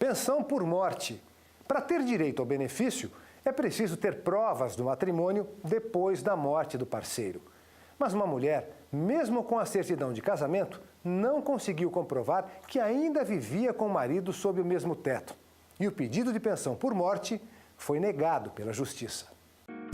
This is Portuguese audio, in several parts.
Pensão por morte. Para ter direito ao benefício, é preciso ter provas do matrimônio depois da morte do parceiro. Mas uma mulher, mesmo com a certidão de casamento, não conseguiu comprovar que ainda vivia com o marido sob o mesmo teto. E o pedido de pensão por morte foi negado pela Justiça.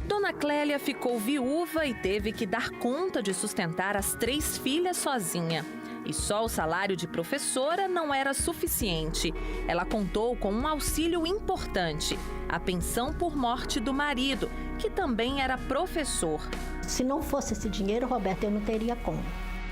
Dona Clélia ficou viúva e teve que dar conta de sustentar as 3 filhas sozinha. E só o salário de professora não era suficiente. Ela contou com um auxílio importante, a pensão por morte do marido, que também era professor. Se não fosse esse dinheiro, Roberta, eu não teria como.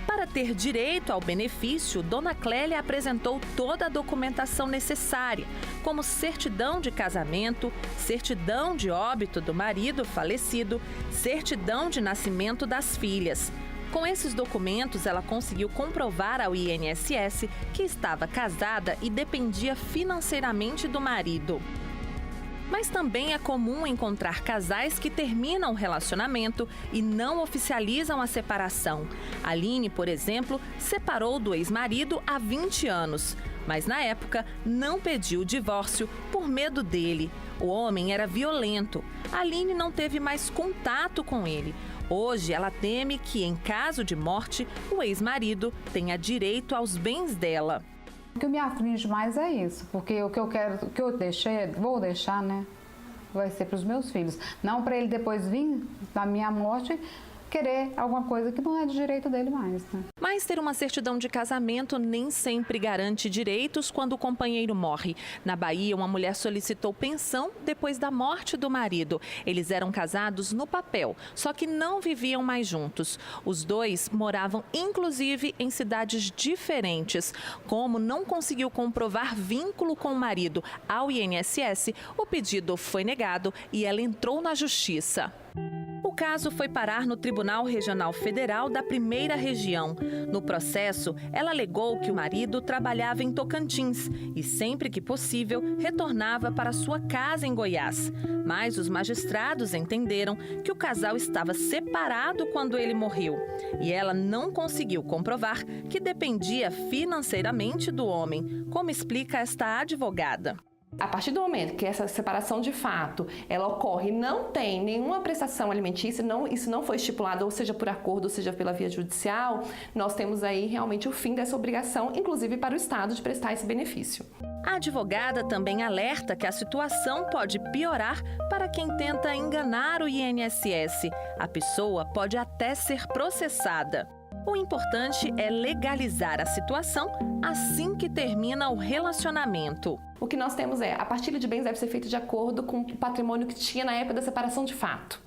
Para ter direito ao benefício, Dona Clélia apresentou toda a documentação necessária, como certidão de casamento, certidão de óbito do marido falecido, certidão de nascimento das filhas. Com esses documentos, ela conseguiu comprovar ao INSS que estava casada e dependia financeiramente do marido. Mas também é comum encontrar casais que terminam o relacionamento e não oficializam a separação. Aline, por exemplo, separou do ex-marido há 20 anos, mas na época não pediu o divórcio por medo dele. O homem era violento. Aline não teve mais contato com ele. Hoje, ela teme que, em caso de morte, o ex-marido tenha direito aos bens dela. O que me aflige mais é isso, porque o que eu quero, o que eu deixei, vou deixar, né? Vai ser para os meus filhos. Não para ele depois vir, da minha morte, querer alguma coisa que não é de direito dele mais, né? Mas ter uma certidão de casamento nem sempre garante direitos quando o companheiro morre. Na Bahia, uma mulher solicitou pensão depois da morte do marido. Eles eram casados no papel, só que não viviam mais juntos. Os dois moravam, inclusive, em cidades diferentes. Como não conseguiu comprovar vínculo com o marido ao INSS, o pedido foi negado e ela entrou na justiça. O caso foi parar no Tribunal Regional Federal da Primeira Região. No processo, ela alegou que o marido trabalhava em Tocantins e, sempre que possível, retornava para sua casa em Goiás. Mas os magistrados entenderam que o casal estava separado quando ele morreu. E ela não conseguiu comprovar que dependia financeiramente do homem, como explica esta advogada. A partir do momento que essa separação de fato ela ocorre e não tem nenhuma prestação alimentícia, isso não foi estipulado, ou seja por acordo, ou seja pela via judicial, nós temos aí realmente o fim dessa obrigação, inclusive para o Estado, de prestar esse benefício. A advogada também alerta que a situação pode piorar para quem tenta enganar o INSS. A pessoa pode até ser processada. O importante é legalizar a situação assim que termina o relacionamento. O que nós temos a partilha de bens deve ser feita de acordo com o patrimônio que tinha na época da separação de fato.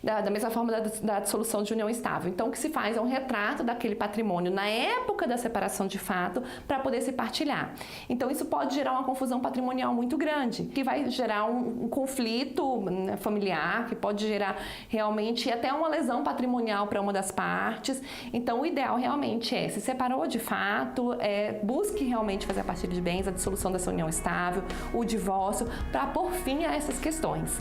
Da mesma forma da dissolução de união estável. Então, o que se faz é um retrato daquele patrimônio na época da separação de fato para poder se partilhar. Então, isso pode gerar uma confusão patrimonial muito grande, que vai gerar um conflito familiar, que pode gerar realmente até uma lesão patrimonial para uma das partes. Então, o ideal realmente se separou de fato, busque realmente fazer a partilha de bens, a dissolução dessa união estável, o divórcio, para pôr fim a essas questões.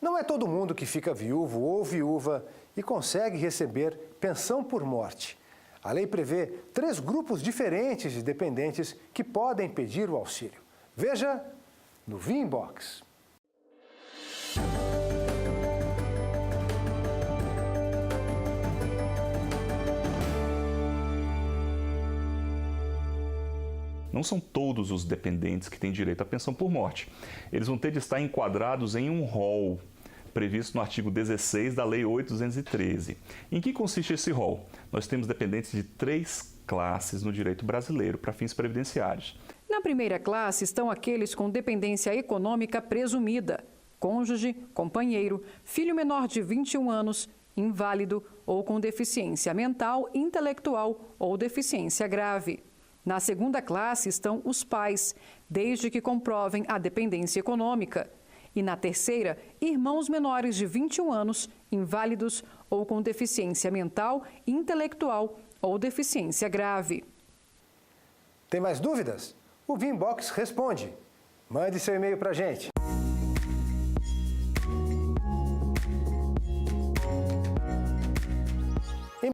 Não é todo mundo que fica viúvo ou viúva e consegue receber pensão por morte. A lei prevê 3 grupos diferentes de dependentes que podem pedir o auxílio. Veja no Vinbox. Não são todos os dependentes que têm direito à pensão por morte. Eles vão ter de estar enquadrados em um rol previsto no artigo 16 da Lei 8.213. Em que consiste esse rol? Nós temos dependentes de 3 classes no direito brasileiro para fins previdenciários. Na primeira classe estão aqueles com dependência econômica presumida, cônjuge, companheiro, filho menor de 21 anos, inválido ou com deficiência mental, intelectual ou deficiência grave. Na segunda classe estão os pais, desde que comprovem a dependência econômica. E na terceira, irmãos menores de 21 anos, inválidos ou com deficiência mental, intelectual ou deficiência grave. Tem mais dúvidas? O Vinbox responde. Mande seu e-mail para a gente.